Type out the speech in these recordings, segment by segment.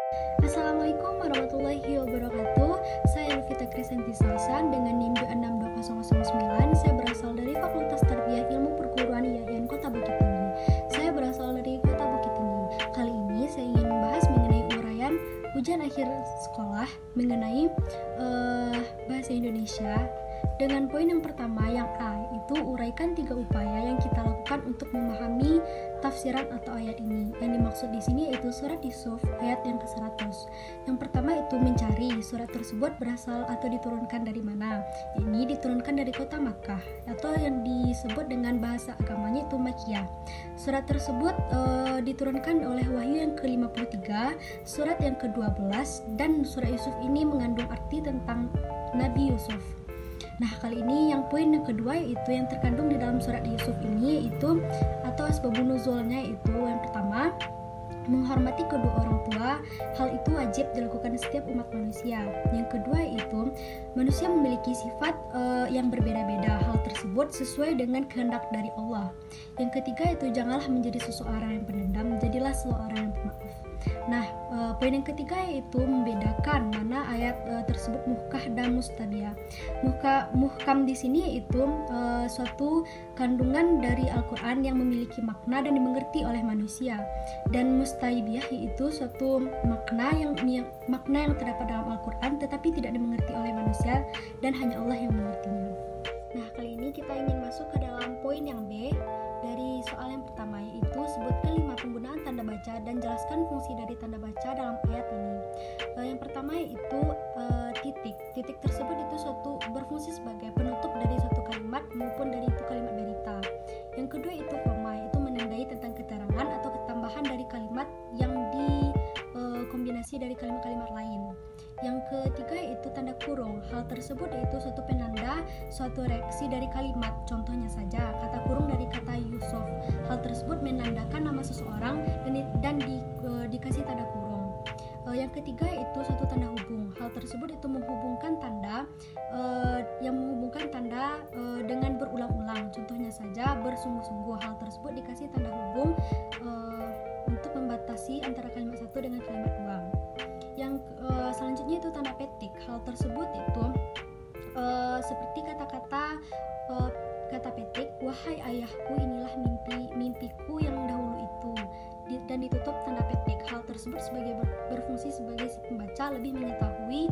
Assalamualaikum warahmatullahi wabarakatuh. Saya Lufita Krisanti Salsan dengan NIM 262009. Saya berasal dari Fakultas Tarbiyah Ilmu Perguruan IAIN Kota Bukit Tinggi. Saya berasal dari Kota Bukit Tinggi. Kali ini saya ingin membahas mengenai uraian ujian akhir sekolah mengenai bahasa Indonesia. Dengan poin yang pertama, yang A, itu uraikan 3 upaya yang kita lakukan untuk memahami tafsiran atau ayat ini. Yang dimaksud di sini yaitu surat Yusuf ayat yang ke-100. Yang pertama itu mencari surat tersebut berasal atau diturunkan dari mana. Ini diturunkan dari kota Makkah atau yang disebut dengan bahasa agamanya itu Makkiyah. Surat tersebut diturunkan oleh wahyu yang ke-53, surat yang ke-12, dan surat Yusuf ini mengandung arti tentang Nabi Yusuf. Nah, kali ini yang poin yang kedua yaitu yang terkandung di dalam surat Yusuf ini yaitu atau asbabun nuzulnya itu yang pertama, menghormati kedua orang tua. Hal itu wajib dilakukan setiap umat manusia. Yang kedua itu manusia memiliki sifat yang berbeda-beda. Hal tersebut sesuai dengan kehendak dari Allah. Yang ketiga itu janganlah menjadi seseorang yang pendendam, jadilah seorang yang pemaaf. Nah, poin yang ketiga yaitu membedakan mana ayat tersebut muhkah dan mustabiyah. Muhkam di sini yaitu suatu kandungan dari Al-Quran yang memiliki makna dan dimengerti oleh manusia. Dan mustabiyah yaitu suatu makna yang terdapat dalam Al-Quran tetapi tidak dimengerti oleh manusia dan hanya Allah yang mengertinya. Nah, kali ini kita ingin masuk ke dalam poin yang B dari soal yang pertama, yaitu sebutkan 5 penggunaan tanda baca dan jelaskan fungsi dari tanda baca dalam ayat ini. Yang pertama yaitu titik. Titik tersebut itu suatu berfungsi sebagai penutup dari suatu kalimat maupun dari itu kalimat berita. Yang kedua itu koma, itu menandai tentang keterangan atau ketambahan dari kalimat yang dikombinasi dari kalimat-kalimat lain. Yang ketiga yaitu tanda kurung. Hal tersebut yaitu suatu penanda, suatu reaksi dari kalimat. Contohnya saja kata kurung dari kata Yusuf. Hal tersebut menandakan nama seseorang dan dikasih tanda kurung. Yang ketiga yaitu suatu tanda hubung. Hal tersebut itu menghubungkan tanda dengan berulang-ulang. Contohnya saja bersungguh-sungguh. Hal tersebut dikasih tanda hubung untuk membatasi antara kalimat satu dengan kalimat dua. Yang selanjutnya itu tanda petik. Hal tersebut itu seperti kata-kata kata petik, wahai ayahku inilah mimpiku yang dahulu itu, dan ditutup tanda petik. Hal tersebut berfungsi sebagai si pembaca lebih mengetahui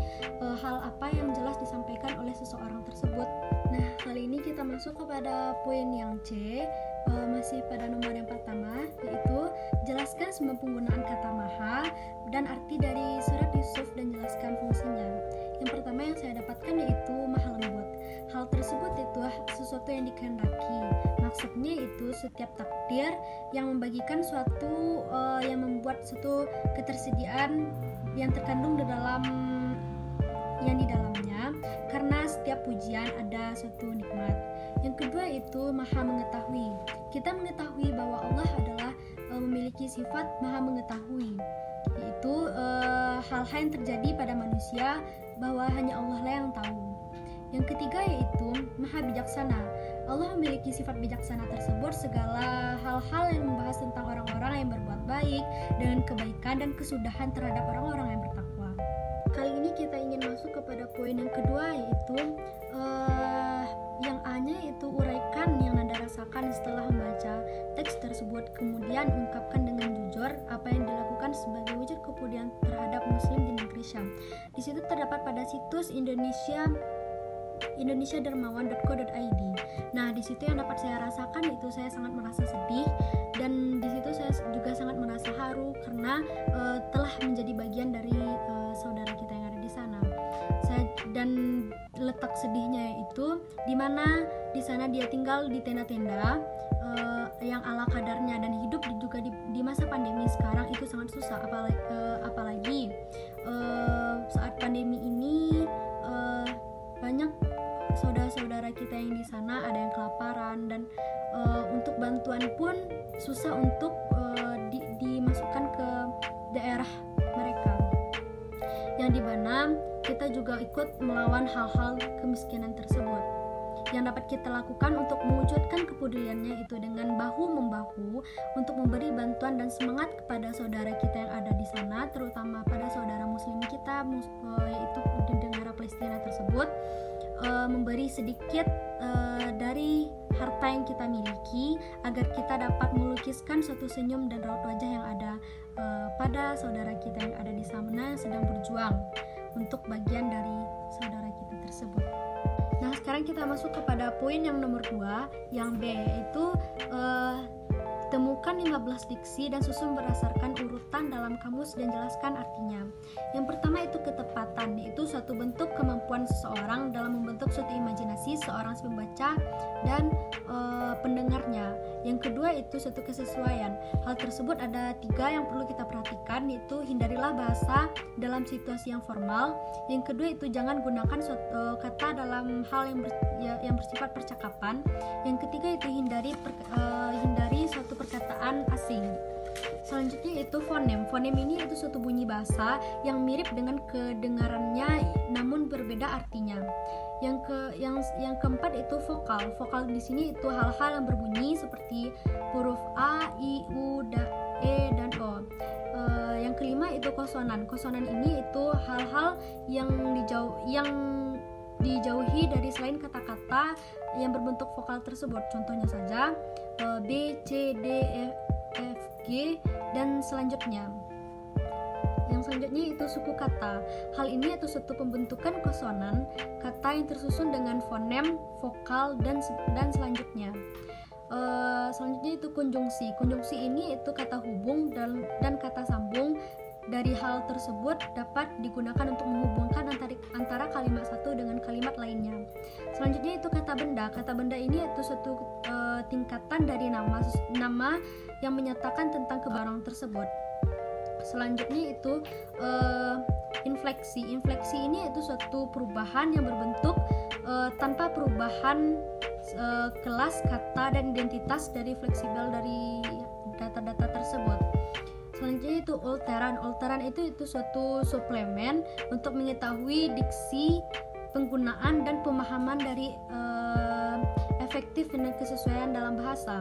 hal apa yang jelas disampaikan oleh seseorang tersebut. Nah, kali ini kita masuk kepada poin yang C, masih pada nomor yang pertama, yaitu jelaskan semua penggunaan kata maha dan arti dari surat Yusuf dan jelaskan fungsinya. Yang pertama yang saya dapatkan yaitu maha lembut. Hal tersebut itu sesuatu yang dikehendaki. Maksudnya itu setiap takdir yang membagikan suatu yang membuat suatu ketersediaan yang terkandung di dalamnya, karena setiap pujian ada suatu nikmat. Yang kedua itu maha mengetahui. Kita mengetahui bahwa Allah adalah memiliki sifat maha mengetahui, yaitu hal-hal yang terjadi pada manusia bahwa hanya Allah lah yang tahu. Yang ketiga yaitu maha bijaksana. Allah memiliki sifat bijaksana tersebut segala hal-hal yang membahas tentang orang-orang yang berbuat baik dengan kebaikan dan kesudahan terhadap orang-orang yang bertakwa. Kali ini kita ingin masuk kepada poin yang kedua yaitu yang A-nya yaitu uraikan yang Anda rasakan setelah membaca teks tersebut, kemudian ungkapkan dengan jujur apa yang dilakukan sebagai wujud kepedulian terhadap muslim di negeri Syam. Di situ terdapat pada situs indonesiadermawan.co.id. Nah, di situ yang dapat saya rasakan itu saya sangat merasa sedih, dan di situ saya juga sangat merasa haru karena telah menjadi bagian dari saudara kita yang ada di sana. Dan letak sedihnya itu di mana di sana dia tinggal di tenda-tenda yang ala kadarnya, dan hidup juga di masa pandemi sekarang itu sangat susah, apalagi saat pandemi ini banyak saudara-saudara kita yang di sana ada yang kelaparan, dan untuk bantuan pun susah untuk dimasukkan ke daerah mereka, yang dimana kita juga ikut melawan hal-hal kemiskinan tersebut. yang dapat kita lakukan untuk mewujudkan kepeduliannya itu dengan bahu-membahu untuk memberi bantuan dan semangat kepada saudara kita yang ada di sana, terutama pada saudara muslim kita, yaitu di negara Palestina tersebut, memberi sedikit dari harta yang kita miliki agar kita dapat melukiskan suatu senyum dan raut wajah yang ada pada saudara kita yang ada di sana sedang berjuang untuk bagian dari saudara kita tersebut. Nah, sekarang kita masuk kepada poin yang nomor 2, yang B, yaitu temukan 15 diksi dan susun berdasarkan urutan dalam kamus dan jelaskan artinya. Yang pertama itu ketepatan, yaitu suatu bentuk kemampuan seseorang dalam membentuk suatu imajinasi seorang si pembaca dan pendengarnya. Yang kedua itu suatu kesesuaian. Hal tersebut ada 3 yang perlu kita perhatikan, yaitu hindarilah bahasa dalam situasi yang formal. Yang kedua itu jangan gunakan suatu kata dalam hal yang bersifat percakapan. Yang ketiga itu hindari suatu perkataan asing. Selanjutnya itu fonem. Fonem ini itu suatu bunyi bahasa yang mirip dengan kedengarannya namun berbeda artinya. Yang keempat itu vokal. Vokal di sini itu hal-hal yang berbunyi seperti huruf A, I, U, E, dan O. Yang kelima itu konsonan. Konsonan ini itu hal-hal yang dijauhi dari selain kata-kata yang berbentuk vokal tersebut. Contohnya saja B, C, D, F, G, dan selanjutnya. Yang selanjutnya itu suku kata. Hal ini itu suatu pembentukan konsonan kata yang tersusun dengan fonem, vokal, dan selanjutnya. Selanjutnya itu konjungsi. Konjungsi ini itu kata hubung dan kata sambung dari hal tersebut dapat digunakan untuk menghubungkan antara kalimat satu dengan kalimat lainnya. Selanjutnya itu kata benda. Kata benda ini itu suatu tingkatan dari nama yang menyatakan tentang kebarang tersebut. Selanjutnya itu infleksi. Infleksi ini itu suatu perubahan yang berbentuk tanpa perubahan kelas kata dan identitas dari fleksibel dari data-data tersebut. Selanjutnya itu alteran. Alteran itu suatu suplemen untuk mengetahui diksi, penggunaan dan pemahaman dari efektif dan kesesuaian dalam bahasa.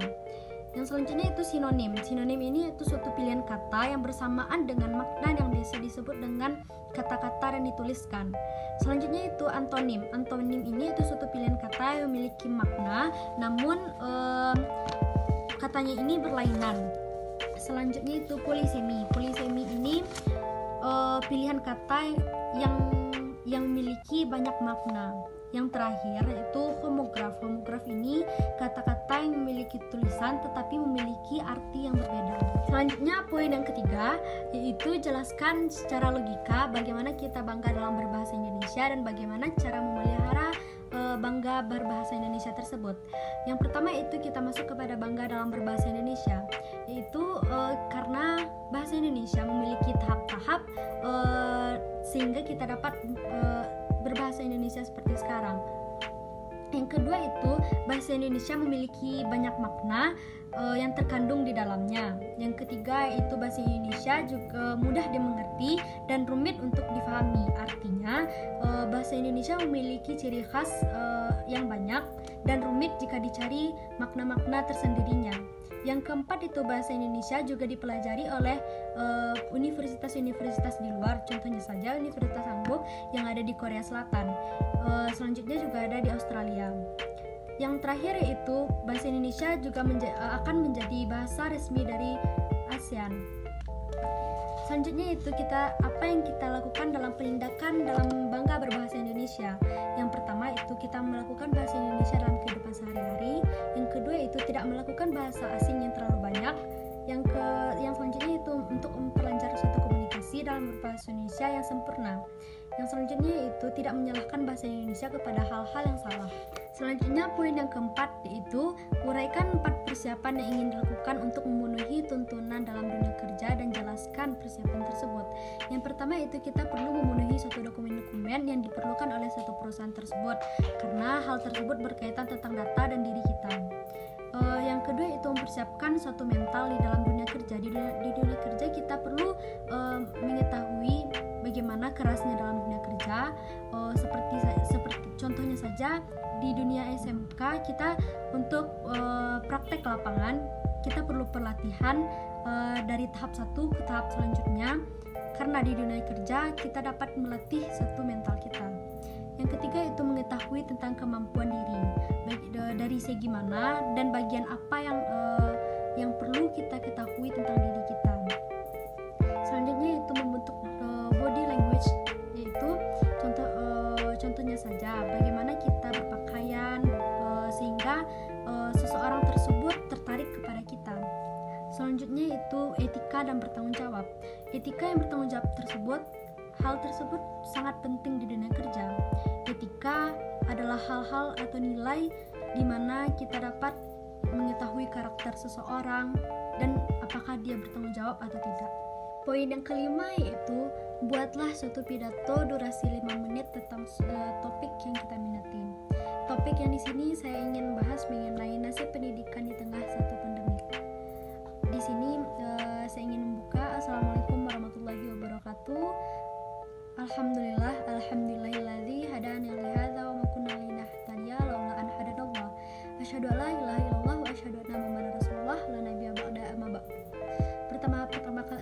Yang selanjutnya itu sinonim. Sinonim ini itu suatu pilihan kata yang bersamaan dengan makna yang bisa disebut dengan kata-kata dan dituliskan. Selanjutnya itu antonim. Antonim ini itu suatu pilihan kata yang memiliki makna namun katanya ini berlainan. Selanjutnya itu polisemi. Polisemi ini pilihan kata yang memiliki banyak makna. Yang terakhir itu homograf. Homograf ini kata-kata yang memiliki tulisan tetapi memiliki arti yang berbeda. Selanjutnya poin yang ketiga yaitu jelaskan secara logika bagaimana kita bangga dalam berbahasa Indonesia dan bagaimana cara memelihara bangga berbahasa Indonesia tersebut. Yang pertama itu kita masuk kepada bangga dalam berbahasa Indonesia, yaitu karena bahasa Indonesia memiliki tahap-tahap sehingga kita dapat berbahasa Indonesia seperti sekarang. Yang kedua itu bahasa Indonesia memiliki banyak makna yang terkandung di dalamnya. Yang ketiga itu bahasa Indonesia juga mudah dimengerti dan rumit untuk difahami. Artinya bahasa Indonesia memiliki ciri khas yang banyak dan rumit jika dicari makna-makna tersendirinya. Yang keempat itu bahasa Indonesia juga dipelajari oleh universitas-universitas di luar, contohnya saja Universitas Hanbok yang ada di Korea Selatan. Selanjutnya juga ada di Australia. Yang terakhir yaitu bahasa Indonesia juga akan menjadi bahasa resmi dari ASEAN. Selanjutnya itu apa yang kita lakukan dalam penindakan dalam bangga berbahasa Indonesia. Yang pertama itu kita melakukan bahasa Indonesia dalam kehidupan sehari-hari. Yang kedua itu tidak melakukan bahasa asing yang terlalu banyak. Yang selanjutnya itu untuk memperlancar suatu komunikasi dalam berbahasa Indonesia yang sempurna. Yang selanjutnya itu tidak menyalahkan bahasa Indonesia kepada hal-hal yang salah. Selanjutnya poin yang keempat yaitu uraikan 4 persiapan yang ingin dilakukan untuk memenuhi tuntunan dalam dunia kerja dan jelaskan persiapan tersebut. Yang pertama itu kita perlu memenuhi suatu dokumen-dokumen yang diperlukan oleh suatu perusahaan tersebut karena hal tersebut berkaitan tentang data dan diri kita. Yang kedua itu mempersiapkan suatu mental di dalam dunia kerja. Di dunia kerja kita perlu mengetahui bagaimana kerasnya dalam dunia kerja. Seperti contohnya saja di dunia SMK kita untuk praktek lapangan kita perlu pelatihan dari tahap 1 ke tahap selanjutnya, karena di dunia kerja kita dapat melatih satu mental kita. Yang ketiga itu mengetahui tentang kemampuan diri, baik dari segi mana dan bagian apa yang perlu kita ketahui tentang diri kita. Selanjutnya itu membentuk body language, yaitu contohnya saja bagaimana kita berpakaian sehingga seseorang tersebut tertarik kepada kita. Selanjutnya itu etika dan bertanggung jawab. Etika yang bertanggung jawab hal tersebut sangat penting di dunia kerja. Etika adalah hal-hal atau nilai di mana kita dapat mengetahui karakter seseorang dan apakah dia bertanggung jawab atau tidak. Poin yang kelima yaitu buatlah suatu pidato durasi 5 menit tentang topik yang kita minati. Topik yang di sini saya ingin bahas mengenai nasib pendidikan di tengah satu pandemi. Di sini saya ingin membuka. Assalamualaikum warahmatullahi wabarakatuh. Alhamdulillahilladzi hadana li hadza wa ma kunna linahtadiya laula an hadanallah. Asyhadu an la ilaha illallah wa asyhadu anna Muhammadar Rasulullah la nabiyya ba'da amma ba'd. Pertama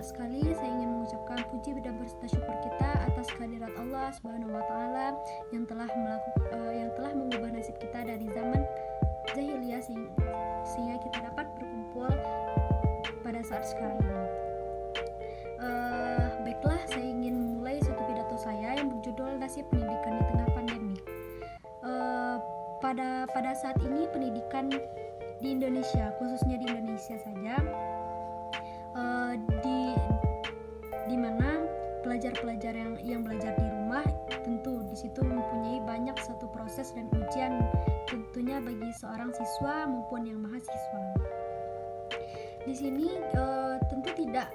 sekali saya ingin mengucapkan puji dan bersyukur kita atas kehadirat Allah Subhanahu wa taala yang telah mengubah nasib kita dari zaman jahiliyah sehingga kita dapat berkumpul pada saat sekarang ini. Baiklah, saya ingin memulai suatu pidato saya yang berjudul Nasib Pendidikan di Tengah Pandemi. Pada saat ini pendidikan di Indonesia, khususnya di Indonesia saja, di mana pelajar-pelajar yang belajar di rumah tentu di situ mempunyai banyak satu proses dan ujian tentunya bagi seorang siswa maupun yang mahasiswa. Di sini tentu tidak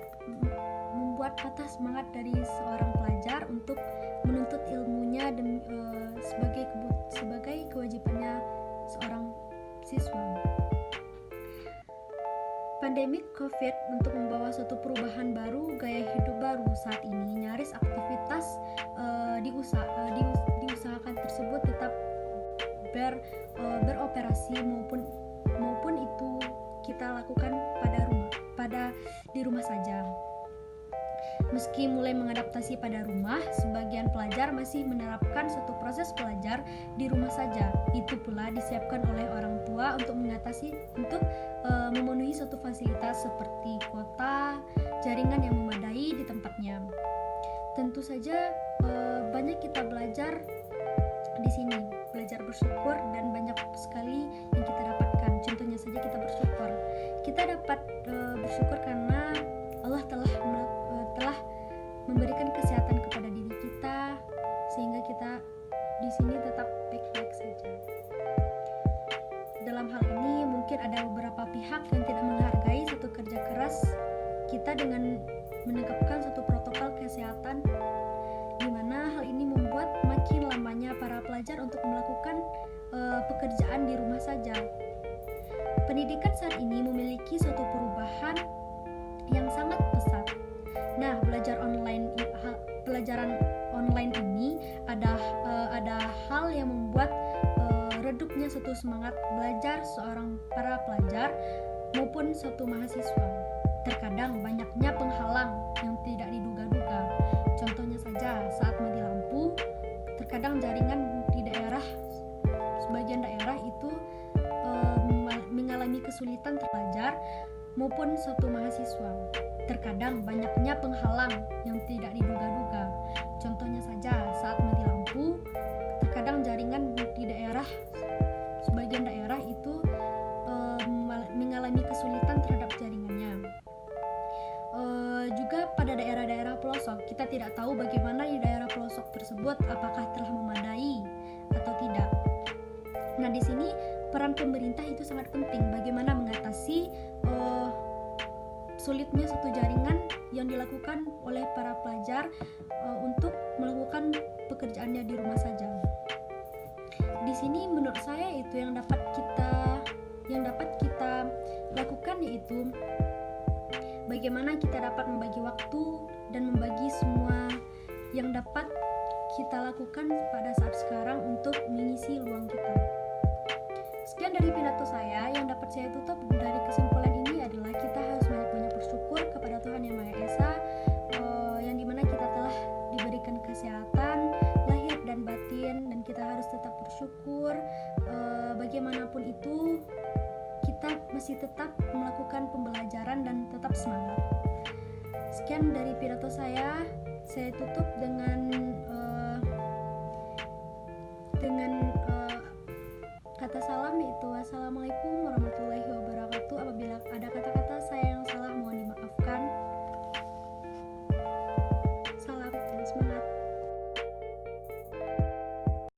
membuat patah semangat dari seorang pelajar untuk menuntut ilmunya dan sebagai kewajibannya seorang siswa. Pandemik COVID untuk membawa suatu perubahan baru, gaya hidup baru. Saat ini nyaris aktivitas diusahakan tersebut tetap beroperasi maupun itu kita lakukan di rumah saja. Meski mulai mengadaptasi pada rumah, sebagian pelajar masih menerapkan suatu proses belajar di rumah saja. Itu pula disiapkan oleh orang tua untuk memenuhi suatu fasilitas seperti kuota, jaringan yang memadai di tempatnya. Tentu saja banyak kita belajar di sini, belajar bersyukur dan banyak sekali yang kita dapatkan. Contohnya saja kita bersyukur. Kita dapat bersyukur karena Allah telah memberikan kesehatan kepada diri kita sehingga kita di sini tetap baik-baik saja. Dalam hal ini mungkin ada beberapa pihak yang tidak menghargai suatu kerja keras kita dengan menegakkan suatu protokol kesehatan, di mana hal ini membuat makin lamanya para pelajar untuk melakukan pekerjaan di rumah saja. Pendidikan saat ini memiliki suatu perubahan yang sangat pesat. Nah, pelajaran online ini ada hal yang membuat redupnya suatu semangat belajar para pelajar maupun suatu mahasiswa. Terkadang banyaknya penghalang yang tidak diduga-duga. Contohnya saja saat mati lampu, terkadang jaringan di sebagian daerah itu mengalami kesulitan terpelajar maupun suatu mahasiswa. Terkadang banyaknya penghalang yang tidak diduga-duga. Contohnya saja saat mati lampu, terkadang jaringan di sebagian daerah itu mengalami kesulitan terhadap jaringannya. Juga pada daerah-daerah pelosok, kita tidak tahu bagaimana di daerah pelosok tersebut apakah telah memadai atau tidak. Nah, di sini peran pemerintah itu sangat penting. Bagaimana mengatasi sulitnya suatu jaringan yang dilakukan oleh para pelajar untuk melakukan pekerjaannya di rumah saja. Di sini menurut saya itu yang dapat kita lakukan yaitu bagaimana kita dapat membagi waktu dan membagi semua yang dapat kita lakukan pada saat sekarang untuk mengisi luang kita. Sekian dari pidato saya. Yang dapat saya tutup dari kesimpulan ini adalah kita harus banyak-banyak bersyukur kepada Tuhan Yang Maha Esa, yang dimana kita telah diberikan kesehatan lahir dan batin, dan kita harus tetap bersyukur. Bagaimanapun itu, kita masih tetap melakukan pembelajaran dan tetap semangat. Sekian dari pidato saya tutup dengan kata salam, yaitu wassalamualaikum warahmatullahi wabarakatuh. Apabila ada kata